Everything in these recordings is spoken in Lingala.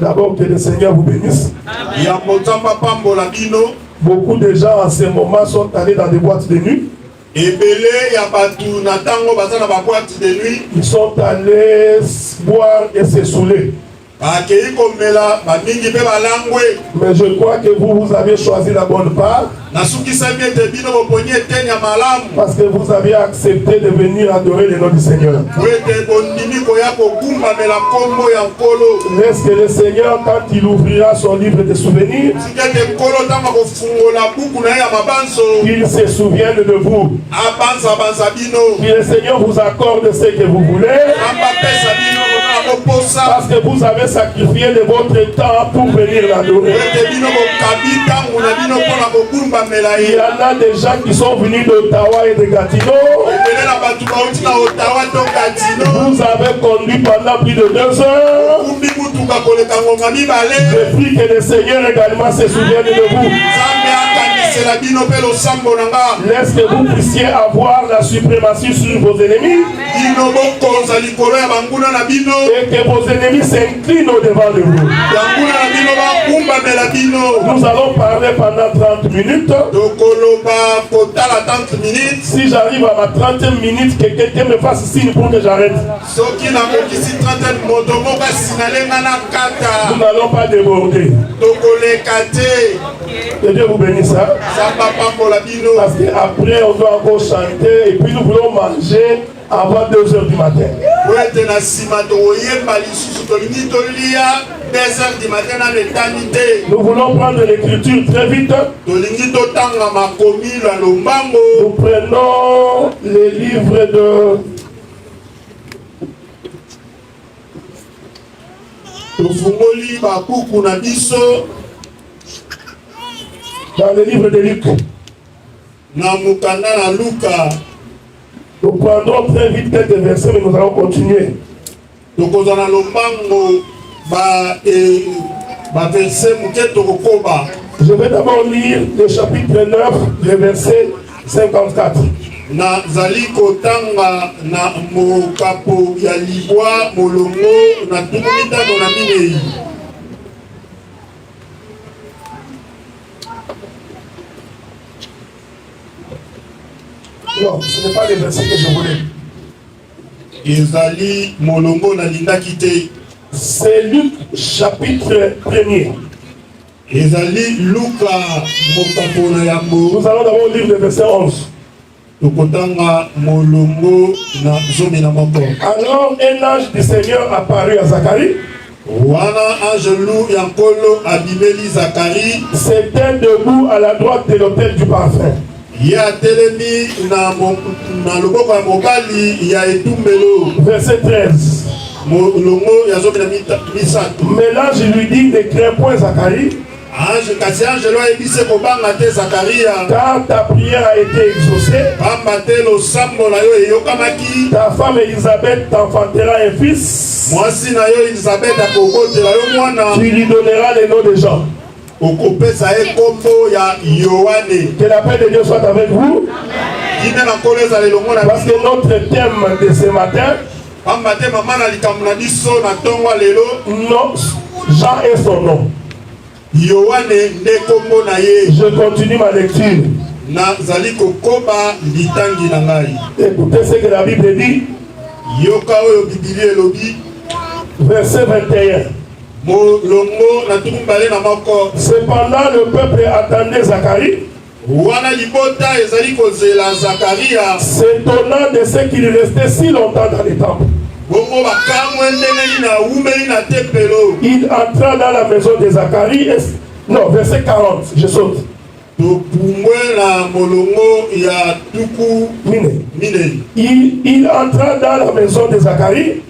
D'abord, que le Seigneur vous bénisse. Amen. Beaucoup de gens en ce moment sont allés dans des boîtes de nuit. Ils sont allés boire et se saouler. Mais je crois que vous avez choisi la bonne part. Parce que vous avez accepté de venir adorer le nom du Seigneur. Laisse que le Seigneur, quand il ouvrira son livre de souvenirs, qu'il se souvienne de vous. Que le Seigneur vous accorde ce que vous voulez. Parce que vous avez sacrifié de votre temps pour venir l'adorer. Il y en a des gens qui sont venus d'Ottawa et de Gatineau. Vous avez conduit pendant plus de 2 heures. Je prie que le Seigneur également se souvienne de vous. Laisse que vous puissiez avoir la suprématie sur vos ennemis. Et que vos ennemis s'inclinent au-devant de vous. Nous allons parler pendant 30 minutes. Si j'arrive à ma 30e minute, que quelqu'un me fasse signe pour que j'arrête. Nous n'allons pas déborder. Que Dieu vous bénisse. Parce qu'après, on doit encore chanter et puis nous voulons manger avant 2 heures du matin. Nous voulons prendre l'écriture très vite. Nous prenons les livres de... Dans le livre de Luc. Nous prendrons très vite quelques versets, mais nous allons continuer. Je vais d'abord lire le chapitre 9, le verset 54. Nazali kotanga na mokapo ya libwa molongo na tumita na minei. Non, ce n'est pas le verset que je voulais. Ezali molongo na lindakite. C'est Luc chapitre 1er. Ezali Luka mokapo na yambo. Nous allons d'abord lire le verset 11. Alors un ange du Seigneur apparut à Zacharie. C'était debout à la droite de l'autel du parfum. Verset 13. Mais l'ange lui dit: ne crains point, Zacharie, car ta prière a été exaucée. Ta femme Élisabeth t'enfantera un fils. Tu lui donneras le nom de Jean. Que la paix de Dieu soit avec vous. Parce que notre thème de ce matin, non, Jean est son nom. Je continue ma lecture. Écoutez ce que la Bible dit. Verset 21. Cependant le peuple attendait Zacharie, s'étonnant de ce qu'il restait si longtemps dans les temples. Il entra dans la maison de Zacharie. Non, verset 40, je saute. Il entra dans la maison de Zacharie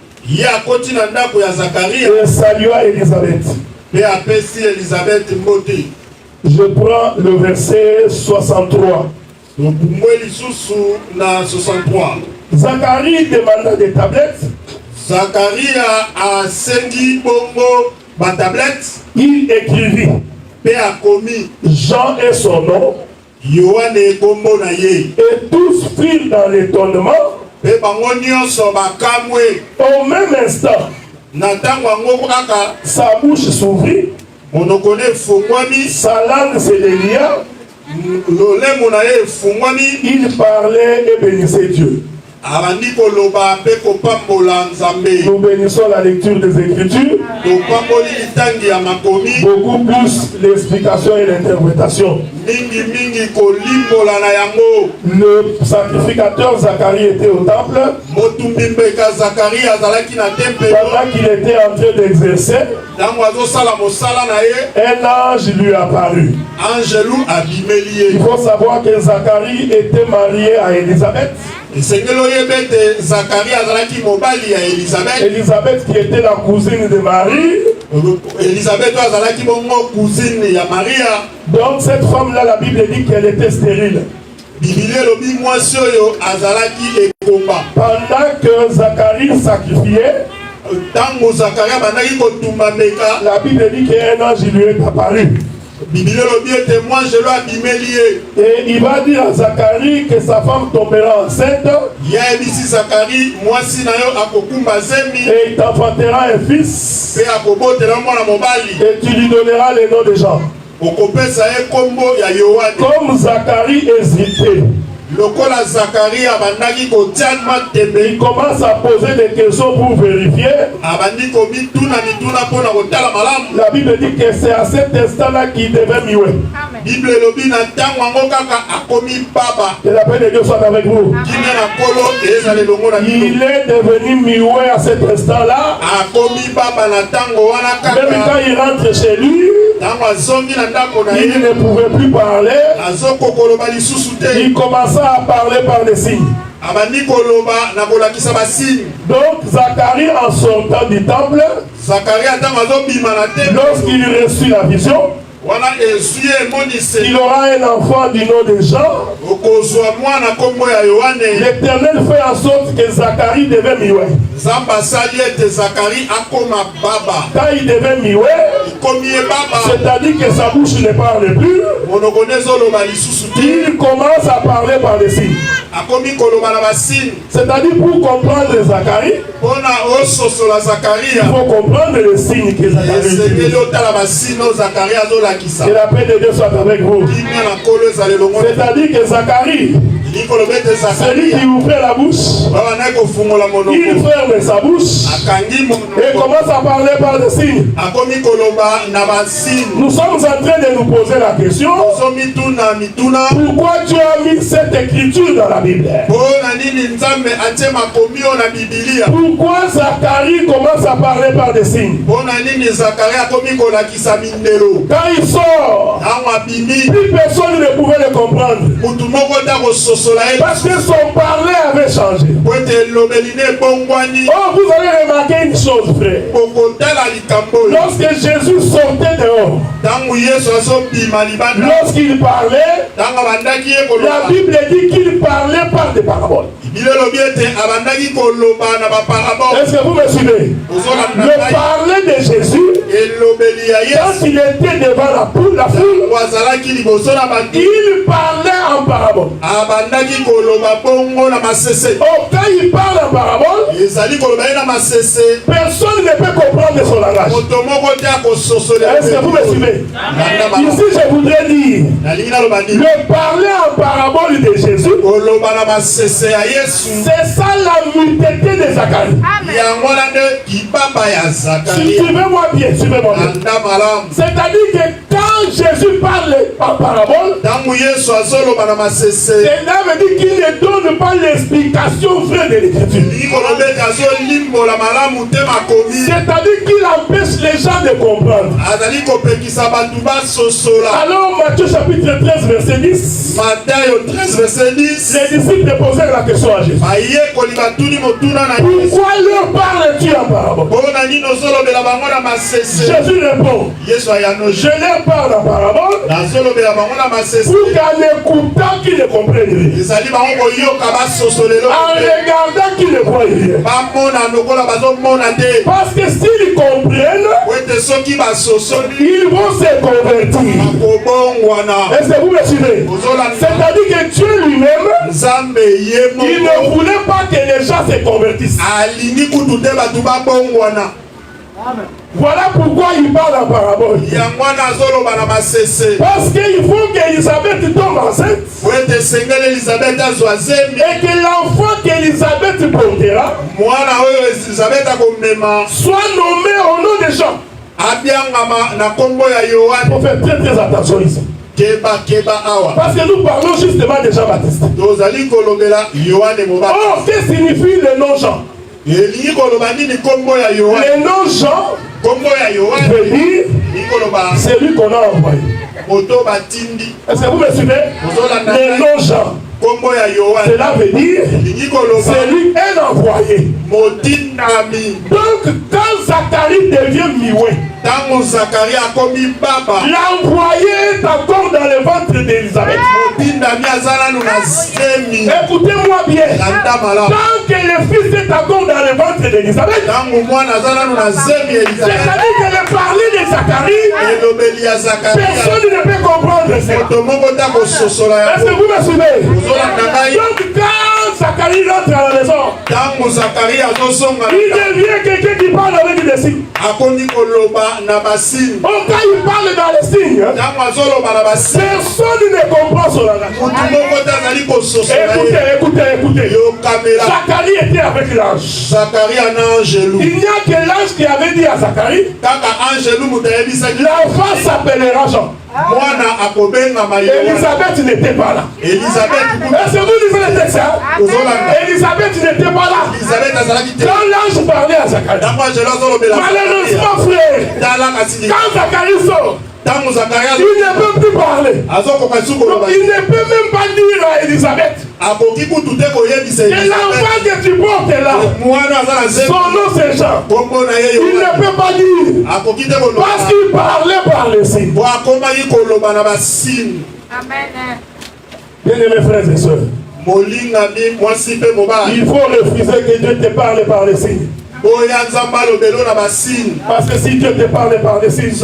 et salua Élisabeth. Je prends le verset 63. Zacharie demanda des tablettes. Il écrivit: Jean est son nom. Et tous firent dans l'étonnement. Au même instant, sa bouche s'ouvrit, sa langue se délia, il parlait et bénissait Dieu. Nous bénissons la lecture des Écritures, beaucoup plus l'explication et l'interprétation. Le sacrificateur Zacharie était au temple pendant qu'il était en train d'exercer. Un ange lui apparut. Il faut savoir que Zacharie était marié à Élisabeth. Élisabeth qui était la cousine de Marie. Donc cette femme-là, la Bible dit qu'elle était stérile. Pendant que Zacharie sacrifiait, la Bible dit qu'un ange lui est apparu. Et il va dire à Zacharie que sa femme tombera enceinte. Et il t'enfantera un fils. Et tu lui donneras le nom de Jean. Comme Zacharie hésitait, il commence à poser des questions pour vérifier. La Bible dit que c'est à cet instant-là qu'il devait muer. Que la paix de Dieu soit avec vous. Il est devenu muet à cet instant-là. Même quand il rentre chez lui, il ne pouvait plus parler. Il commença à parler par des signes. Donc Zacharie, en sortant du temple, lorsqu'il reçut la vision, il aura un enfant du nom de Jean. L'Éternel fait en sorte que Zacharie devait muet. Quand il devait muet, c'est-à-dire que sa bouche ne parle plus, il commence à parler par des signes. C'est-à-dire pour comprendre Zacharie, il faut comprendre les signes que Zacharie utilise. Que la paix de Dieu soit avec vous. C'est-à-dire que Zacharie, celui qui ouvrait la bouche, il ferme sa bouche et commence à parler par des signes. Nous sommes en train de nous poser la question: pourquoi Dieu a mis cette écriture dans la Bible? Pourquoi Zacharie commence à parler par des signes? Quand il sort, plus personne ne pouvait le comprendre. Parce que son parler avait changé. Oh, vous avez remarqué une chose, frère. Lorsque Jésus sortait dehors, lorsqu'il parlait, la Bible dit qu'il parlait par des paraboles. Est-ce que vous me suivez? Le parler de Jésus, quand il était devant la foule, il parlait en parabole. Oh, quand il parle en parabole, personne ne peut comprendre son langage. Est-ce que vous me suivez? Ici, je voudrais dire, le parler en parabole de Jésus, c'est ça la multitude de Zacharie. Suivez-moi bien, suivez-moi bien. C'est-à-dire que quand Jésus parle en parabole, cela veut dire qu'il ne donne pas l'explication vraie de l'écriture. C'est-à-dire qu'il empêche les gens de comprendre. Alors Matthieu chapitre 13 verset 10, les disciples posèrent la question à Jésus: pourquoi leur parles-tu en parabole? Jésus répond: je leur parle en parabole pour qu'en écoutant qu'ils ne comprennent rien, en regardant qu'ils ne voient rien. Parce que s'ils comprennent, ils vont se convertir. Est-ce que vous me suivez? C'est-à-dire que Dieu lui-même, il ne voulait pas que les gens se convertissent. Voilà pourquoi il parle en parabole. Parce qu'il faut qu'Élisabeth tombe enceinte. Et que l'enfant qu'Élisabeth portera soit nommé au nom des gens. Il faut faire très très attention ici. Parce que nous parlons justement de Jean-Baptiste. Oh, qu'est-ce que signifie le nom Jean? Le nom Jean veut dire c'est lui qu'on a envoyé. Est-ce que vous me suivez? Le nom Jean, cela veut dire c'est lui un envoyé. Donc quand Zacharie devient mioué, l'envoyé est encore dans le ventre d'Élisabeth. Écoutez-moi bien. Tant que le fils est encore dans le ventre d'Élisabeth, c'est-à-dire que le parler de Zacharie, personne ne peut comprendre cela. Est-ce que vous me suivez? Donc quand Zacharie rentre à la maison, il devient quelqu'un qui parle avec des signes. Quand il parle dans les signes, personne ne comprend son langage. Écoutez. Zacharie était avec l'ange. Il n'y a que l'ange qui avait dit à Zacharie, l'enfant s'appellera Jean. Elisabeth n'était pas là. Est-ce que vous lisez le texte? Elisabeth n'était pas là. Quand l'ange parlait à Zacharie, malheureusement frère, quand Zacharie sort, il ne peut plus parler. Il ne peut même pas dire à Elisabeth que l'enfant que tu portes là, son nom c'est Jean. Il ne peut pas dire parce qu'il parlait par les signes. Amen. Bien-aimés frères et sœurs, il faut refuser que Dieu te parle par les signes. Parce que si Dieu te parle par les signes,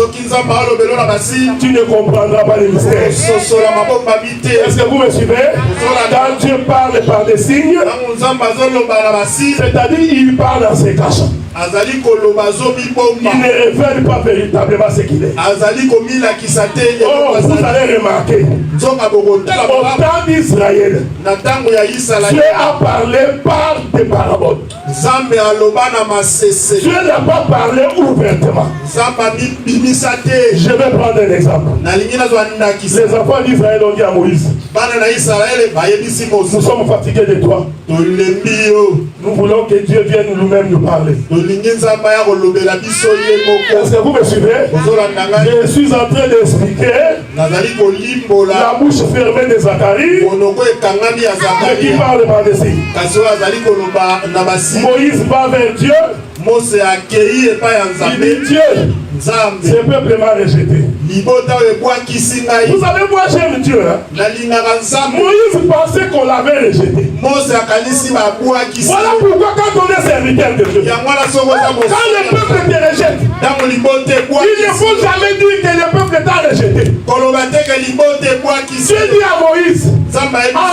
tu ne comprendras pas les mystères. Est-ce que vous me suivez? Quand Dieu parle par des signes, c'est-à-dire il parle dans ses cachets. Il ne révèle pas véritablement ce qu'il est. Oh, vous allez remarquer, au temps d'Israël, Dieu a parlé par des paraboles. Dieu n'a pas parlé ouvertement. Je vais prendre un exemple. Les enfants d'Israël ont dit à Moïse, nous sommes fatigués de toi. Nous voulons que Dieu vienne nous-mêmes nous parler. Est-ce que vous me suivez? Je suis en train d'expliquer la bouche fermée de Zacharie qui parle par des signes. Moïse va vers Dieu. Il dit Dieu, ce peuple m'a rejeté. Vous savez, moi j'aime Dieu. Moïse pensait qu'on l'avait rejeté. Voilà pourquoi quand on est serviteur de Dieu, quand le peuple te rejette, il ne faut jamais dire que le peuple t'a rejeté. Dieu dit à Moïse, en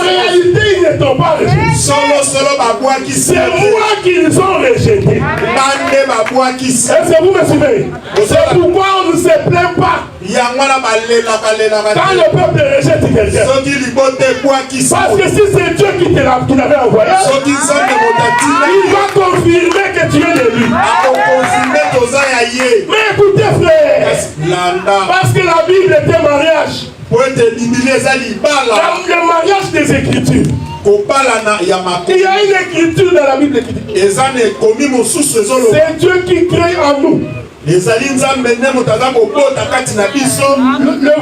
réalité ils ne t'ont pas rejeté. C'est moi qu'ils ont rejeté. Est-ce que vous me suivez? C'est pourquoi on ne se plaint pas quand le peuple rejette quelqu'un. Parce que si c'est Dieu qui l'avait envoyé, il va confirmer que tu es de lui. Mais écoutez frère, parce que la Bible est un mariage. Le mariage des Écritures. Il y a une écriture dans la Bible qui dit c'est Dieu qui crée en nous le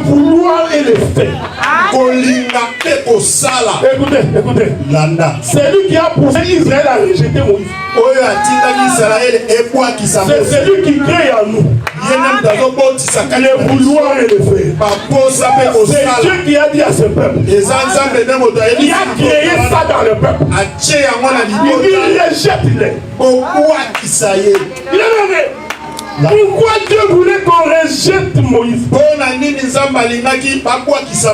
vouloir et le fait. Écoutez. C'est lui qui a poussé Israël à rejeter Moïse. C'est lui qui crée en nous le vouloir et le fait. C'est Dieu qui a dit à ce peuple. Il a créé ça dans le peuple. Il rejette-les. Pourquoi Dieu voulait qu'on rejette Moïse?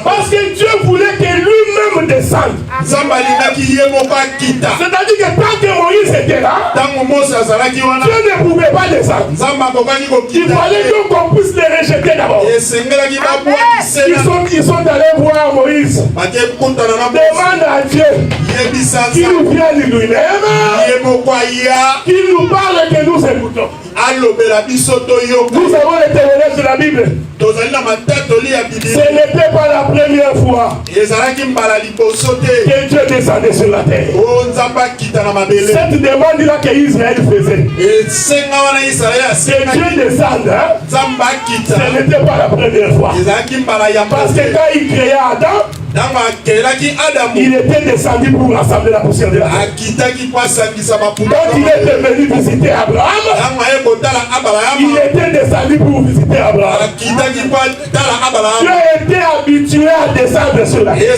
Parce que Dieu voulait que lui-même descende. C'est-à-dire que tant que Moïse Moïse était là, Dieu ne pouvait pas descendre. Il fallait donc qu'on puisse les rejeter d'abord. Ils sont allés voir Moïse. Demande à Dieu qu'il nous vienne lui-même, qu'il nous parle et que nous écoutons. Nous avons les témoignages de la Bible. Ce n'était pas la première fois que Dieu descendait sur la terre. Cette demande-là qu'Israël faisait, que Dieu descende, ce n'était pas la première fois. Parce que quand il créa Adam, il était descendu pour rassembler la poussière de la terre. Quand il était venu visiter Abraham, il était descendu pour visiter Abraham. Dieu était habitué à descendre sur la terre.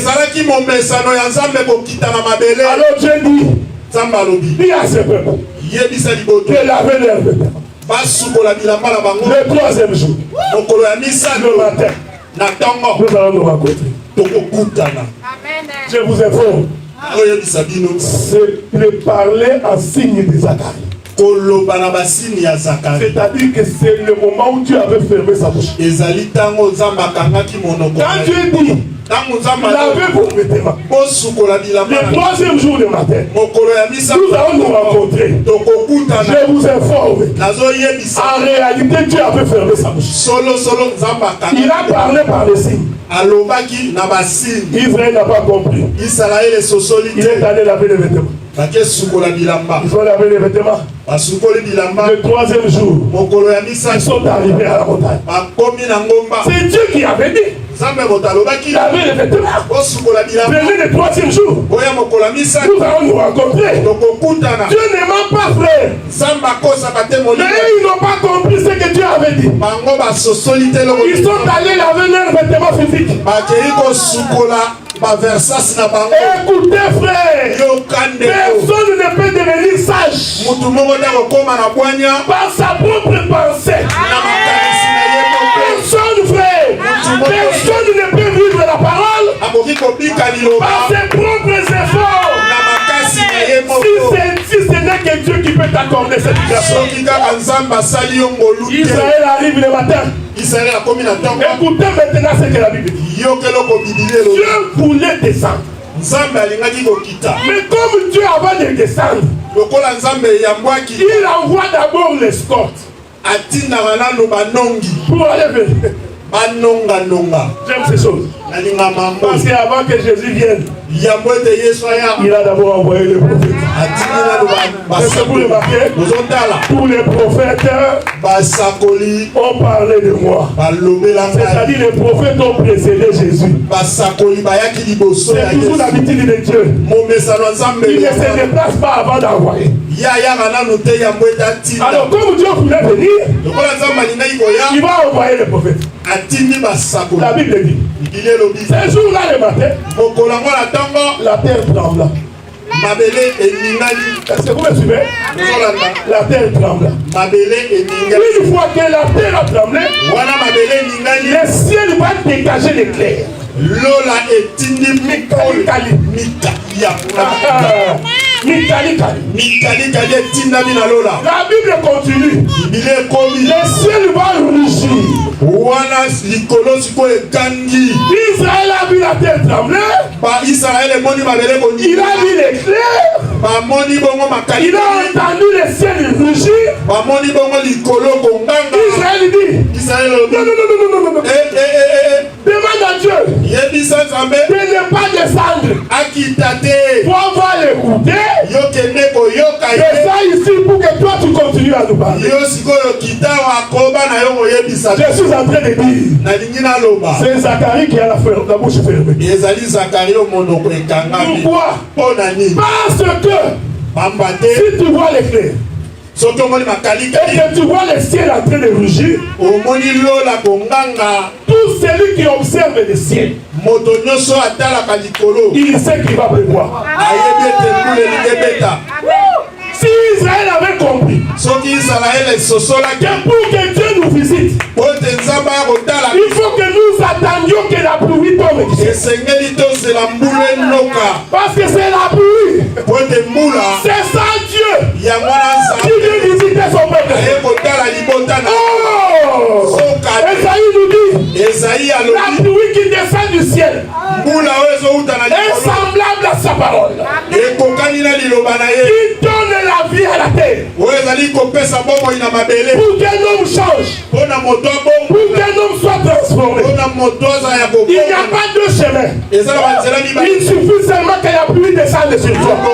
Alors Dieu dit, dis à ce peuple de laver leurs vêtements. Le troisième jour, le matin, nous allons nous rencontrer. Je vous informe, c'est parler en signe de Zacharie. C'est-à-dire que c'est le moment où Dieu avait fermé sa bouche. Quand Dieu dit, lavez vos vêtements, le troisième jour du matin, nous allons nous rencontrer. Je vous informe, en réalité Dieu avait fermé sa bouche. Il a parlé par les signes. Israël n'a pas compris. Il est allé laver les vêtements. Ils ont lavé les vêtements. Le troisième jour, ils sont arrivés à la montagne. C'est Dieu qui avait dit. Laver les vêtements. Venez le troisième jour. Nous allons nous rencontrer. Dieu ne ment pas, frère. Mais ils n'ont pas compris ce que Dieu avait dit. Ils sont allés laver leurs vêtements physiques. Écoutez, frère, personne ne peut devenir sage par sa propre pensée. Personne, frère, personne ne peut vivre la parole par ses propres efforts. Si ce n'est que Dieu qui peut t'accorder cette grâce. Israël arrive le matin. Écoutez maintenant ce que la Bible dit. Dieu voulait descendre. Mais comme Dieu avant de descendre, il envoie d'abord l'escorte pour aller venir. J'aime ces choses. Parce qu'avant que Jésus vienne, il a d'abord envoyé les prophètes. Est-ce que vous remarquez? Tous les prophètes ont parlé de moi. C'est-à-dire les prophètes ont précédé Jésus. C'est toujours l'habitude de Dieu. Il ne se déplace pas avant d'envoyer. Alors comme Dieu voulait venir, il va envoyer les prophètes. La Bible dit, ce jour-là le matin, la terre trembla. Est-ce que vous me suivez? La terre trembla. Une fois que la terre a tremblé, le ciel va dégager l'éclair. Lola etindi mikali. La Bible continue. Le ciel va rougir. Israël a vu la terre trembler. Il a vu l'éclair. Il a entendu le ciel rougir. Israël dit, non. Demande à Dieu de ne pas descendre. Pour avoir l'écouter. Et ça ici pour que toi tu continues à nous parler. Je suis en train de dire, c'est Zacharie qui a la bouche fermée. Pourquoi? Parce que si tu vois l'éclair et que tu vois le ciel en train de rougir, tout celui qui observe le ciel, il sait qu'il va pleuvoir. Si Israël avait compris que pour que Dieu nous visite, il faut que nous attendions que la pluie tombe. Parce que c'est la pluie. C'est ça Dieu Qui vient visiter son peuple. Oh! Esaïe nous dit, la pluie qui descend du ciel est semblable à sa parole. Qui donne la vie à la terre. Pour qu'un homme change. Pour qu'un homme soit transformé. Il n'y a pas de chemin. Il suffit seulement que la pluie descende sur toi. On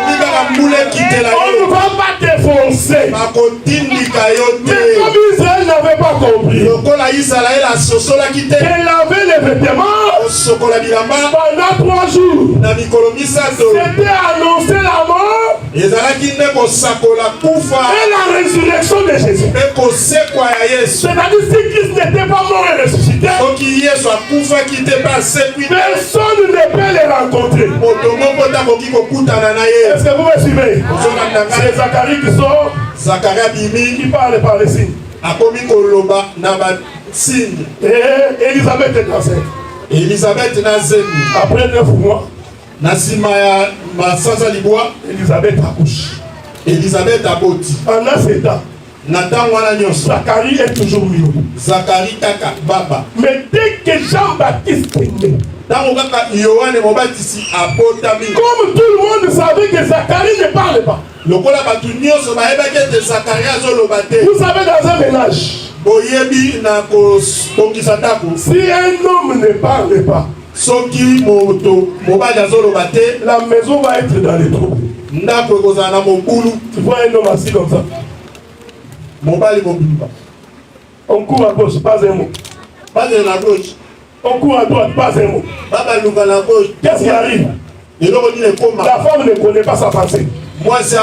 ne va pas défoncer. Mais comme Israël n'avait pas compris, il avait les vêtements pendant 3 jours. C'était annoncé la mort et la résurrection de Jésus. C'est-à-dire si Christ n'était pas mort et ressuscité, personne ne peut les rencontrer. Est-ce que vous me suivez? C'est Zacharie qui sort, qui parle par les signes. Et Elisabeth est enceinte. Après 9 mois, Elisabeth accouche. Pendant ces temps, Zacharie est toujours vivant. Mais dès que Jean-Baptiste est né, comme tout le monde savait que Zacharie ne parle pas. Vous savez, dans un ménage, si un homme ne parle pas, la maison va être dans les trous. Tu vois un homme assis comme ça. On court à gauche, pas un mot. On court à droite, pas un mot. Qu'est-ce qui arrive? La femme ne connaît pas sa pensée. Est-ce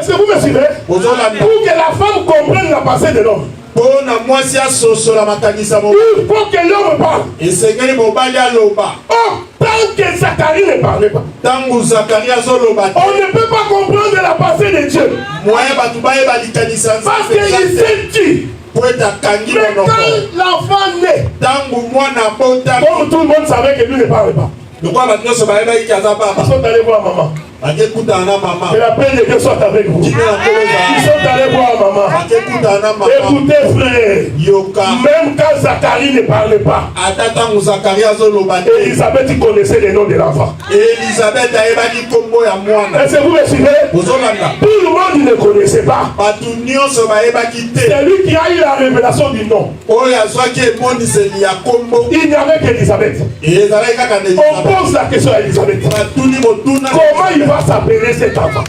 que vous me suivez? Pour que la femme comprenne la pensée de l'homme, il faut que l'homme parle. Oh, tant que Zacharie ne parlait pas, on ne peut pas comprendre la pensée de Dieu. Parce qu'il s'est dit. Mais quand l'enfant naît, comme tout le monde savait que lui ne parlait pas, ils sont allés voir maman. Que la paix de Dieu soit avec vous. Ils sont allés voir maman. Écoutez frère, même quand Zacharie ne parlait pas, Elisabeth connaissait le nom de l'enfant. Est-ce que vous me suivez? Tout le monde ne connaissait pas. C'est lui qui a eu la révélation du nom. Il n'y avait qu'Elisabeth. On pose la question à Elisabeth. Comment il va s'appeler cet enfant?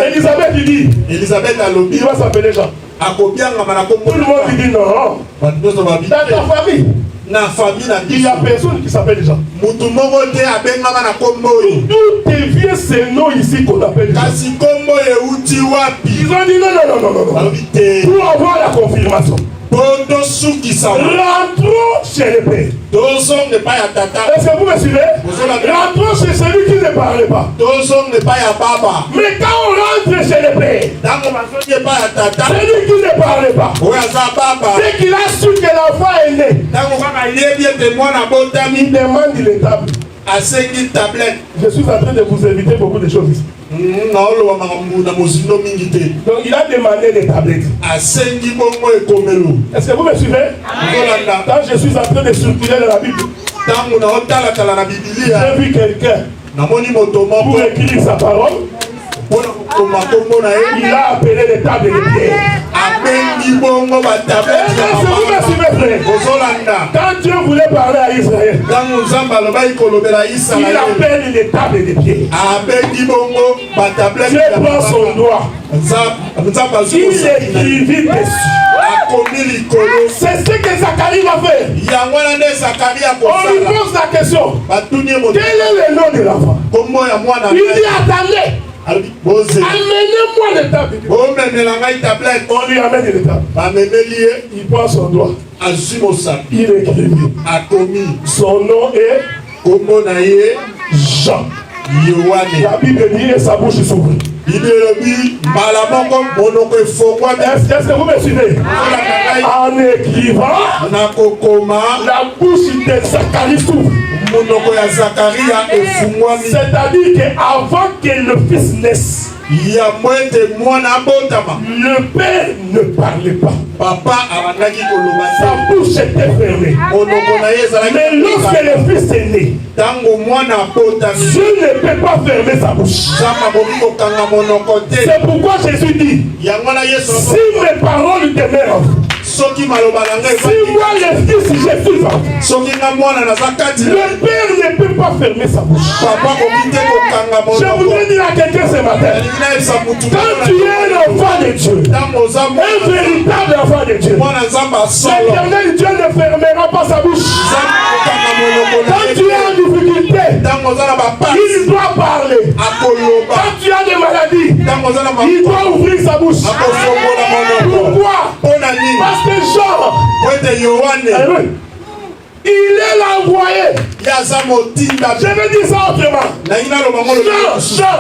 Elisabeth dit, il va s'appeler Jean. Tout le monde dit non. Dans ta famille, il n'y a personne qui s'appelle Jean. Tout devient ce nom ici qu'on appelle Jean. Ils ont dit non. Pour avoir la confirmation, rentrons chez le Père. Est-ce que vous me suivez? Rentrons chez celui qui ne parle pas. Mais quand on rentre chez le Père, celui qui ne parle pas, dès qu'il a su que l'enfant est né, il demande les tables. Je suis en train de vous éviter beaucoup de choses ici. Donc il a demandé les tablettes. Est-ce que vous me suivez? Quand je suis en train de circuler dans la Bible, j'ai vu quelqu'un pour écrire sa parole. Il a appelé les tables de pierre. Quand Dieu voulait parler à Israël, il appelle les tables de pierre. Dieu prend son doigt. Il écrivit dessus. C'est ce que Zacharie va faire. On lui pose la question. Quel est le nom de l'enfant? Il dit attendez. Amenez-moi les tables. On lui amène les tables. Il prend son doigt. Il écrit. Son nom est Jean. La Bible dit et sa bouche s'ouvrit. Est-ce que vous me suivez? En écrivant, la bouche de Zacharie s'ouvre. C'est-à-dire qu'avant que le fils naisse, le père ne parlait pas. Sa bouche était fermée. Mais lorsque le fils est né, Dieu ne peut pas fermer sa bouche. C'est pourquoi Jésus dit, si mes paroles demeurent, si moi le fils je suis vivant, le père ne peut pas fermer sa bouche. Je voudrais dire à quelqu'un ce matin, quand tu es un enfant de Dieu, un véritable enfant de Dieu, l'Éternel Dieu ne fermera pas sa bouche. Quand tu es en difficulté, il doit parler. Quand tu as des maladies, il doit ouvrir sa bouche. Pourquoi? Parce que Jean, il est l'envoyé. Je vais dire ça autrement. Jean,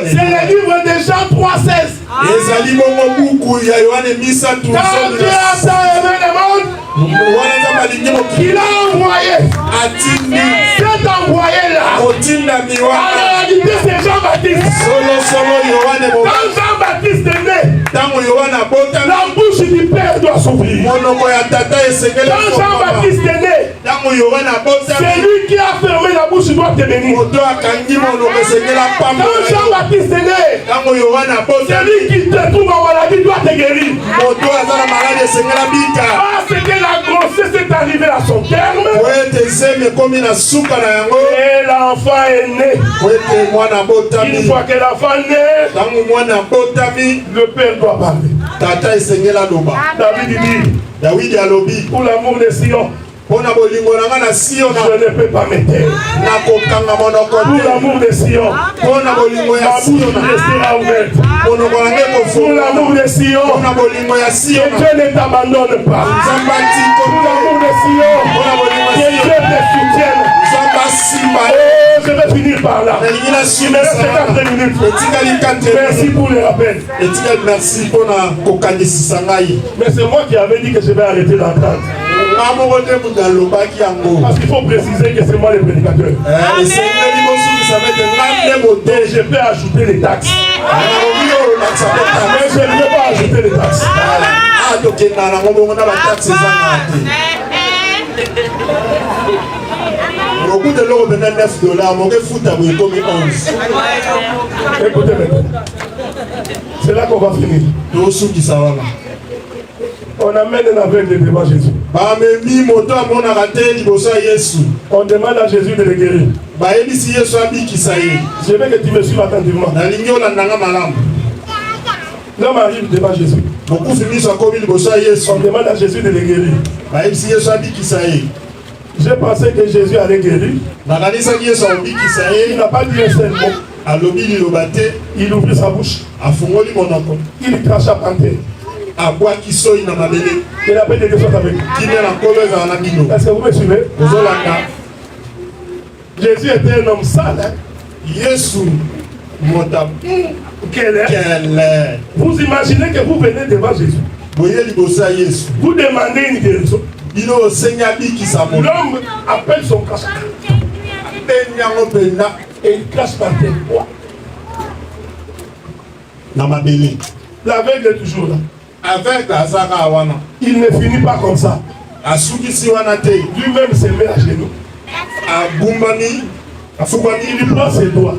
c'est le livre de Jean 3,16. Quand Dieu a tant aimé le monde, il a envoyé. Cet envoyé-là, en réalité, c'est Jean-Baptiste. Quand Jean-Baptiste est né, la bouche du Père doit s'ouvrir. Quand Jean-Baptiste est né, c'est lui qui a fermé la bouche doit te bénir. Quand Jean-Baptiste est né, c'est lui qui te trouve en maladie doit te guérir. Parce que la grossesse est arrivée à son terme. Et l'enfant est né. Une fois que l'enfant est né, le père doit parler. David dit, pour l'amour de Sion, je ne peux pas me taire. Pour l'amour de Sion, ma bouche restera ouverte. Pour l'amour de Sion, que Dieu ne t'abandonne pas. Pour l'amour de Sion, que Dieu te soutienne. Je vais finir par là. Il me reste 4 minutes. Merci pour le rappel. Mais c'est moi qui avais dit que je vais arrêter d'entendre. Parce qu'il faut préciser que c'est moi le prédicateur. Et je peux ajouter les taxes. Mais je ne veux pas ajouter les taxes. Beaucoup de l'eau venait $9, mon gars fout à vous comme 11. Écoutez maintenant. C'est là qu'on va finir. On amène un aveugle devant Jésus. On demande à Jésus de le guérir. Je veux que tu me suives attentivement. L'homme arrive devant Jésus. On demande à Jésus de le guérir. J'ai pensé que Jésus allait guérir. Il n'a pas dit un seul mot. Il ouvrit sa bouche. Il cracha par terre. Il a pris des questions avec lui. Est-ce que vous me suivez? Jésus était un homme sale. Quel est? Vous imaginez que vous venez devant Jésus. Vous demandez une guérison. L'homme appelle son crachat. Et il crache par terre. L'aveugle est toujours là. Il ne finit pas comme ça. Lui-même se met à genoux. Il prend ses doigts.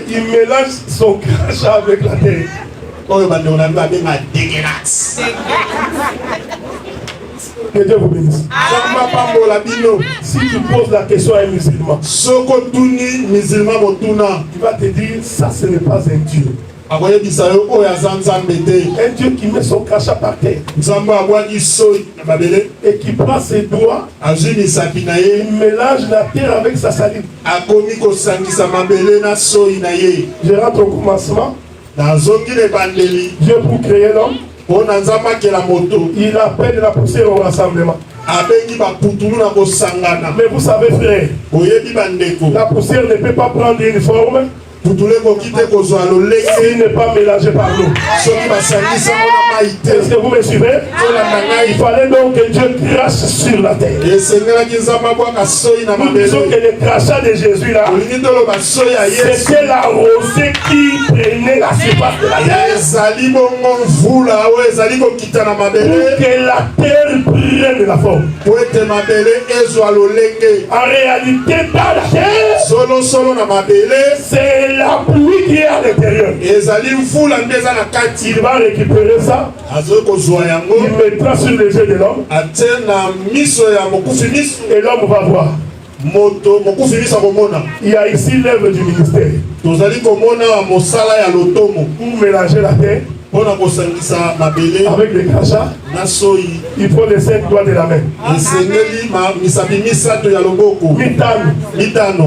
Il mélange son crachat avec la terre. Que Dieu vous bénisse. Si tu poses la question à un musulman, il va te dire ça ce n'est pas un Dieu. Un Dieu qui met son crachat par terre et qui prend ses doigts, il mélange la terre avec sa salive. Je rentre au commencement. Dieu pour créer l'homme, il appelle la poussière au rassemblement. Mais vous savez frère, la poussière ne peut pas prendre une forme S'il n'est pas mélangé par l'eau. Est-ce que vous me suivez? Il fallait donc que Dieu crache sur la terre. Nous disons que le crachat de Jésus là, c'était la rosée qui prenait la surface de la terre. Pour que la terre prenne la forme. En réalité, dans la terre, c'est la pluie qui est à l'intérieur. Il va récupérer ça. Il mettra sur les yeux de l'homme. Et l'homme va voir. Il y a ici l'œuvre du ministère. Pour mélanger la terre avec les crachats, il faut les 5 doigts de la main.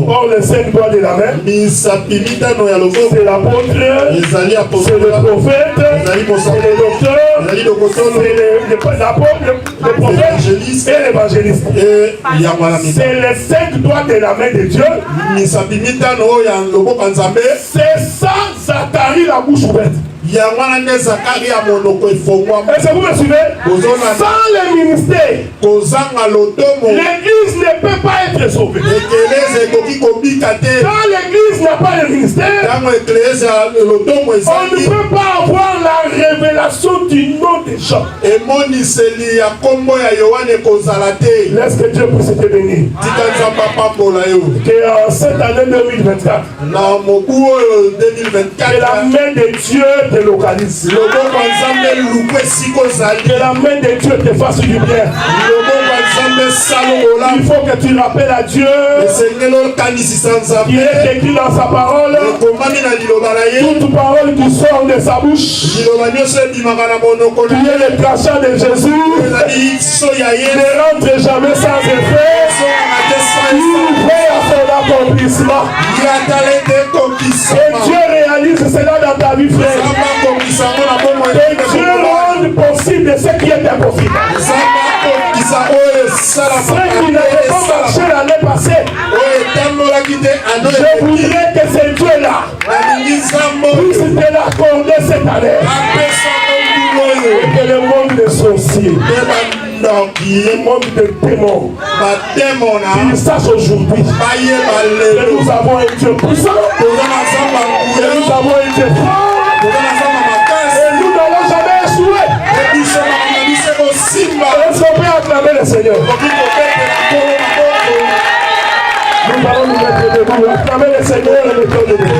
Or les 5 doigts de la main, c'est l'apôtre, c'est le prophète, c'est le docteur, c'est le prophète et l'évangéliste. C'est les 5 doigts de la main de Dieu. C'est ça, Zacharie la bouche ouverte. Est-ce que vous me suivez? Sans le ministère, l'église ne peut pas être sauvée. Quand l'église n'a pas le ministère, on ne peut pas avoir la révélation du nom des gens. Laisse que Dieu puisse te bénir. Que en cette année 2024, que la main de Dieu te localise. Que la main de Dieu te fasse du bien. Il faut que tu rappelles à Dieu qui est écrit dans sa parole. Toute parole qui sort de sa bouche, qui est le crachat de Jésus, ne rentre jamais sans effet. Il fait à son accomplissement. Et Dieu réalise cela dans ta vie, frère. Et Dieu rend possible ce qui est impossible. Ceux qui n'avaient pas marché l'année passée, je voudrais que ce Dieu-là puisse te l'accorder cette année. Et que le monde des sorciers, le monde des démons, qu'ils sachent aujourd'hui que nous avons un Dieu puissant, que nous avons un Dieu fort, et nous n'allons jamais échouer. Est-ce qu'on peut acclamer le Seigneur? Nous allons nous mettre debout, acclamer le Seigneur et le Dieu de Dieu.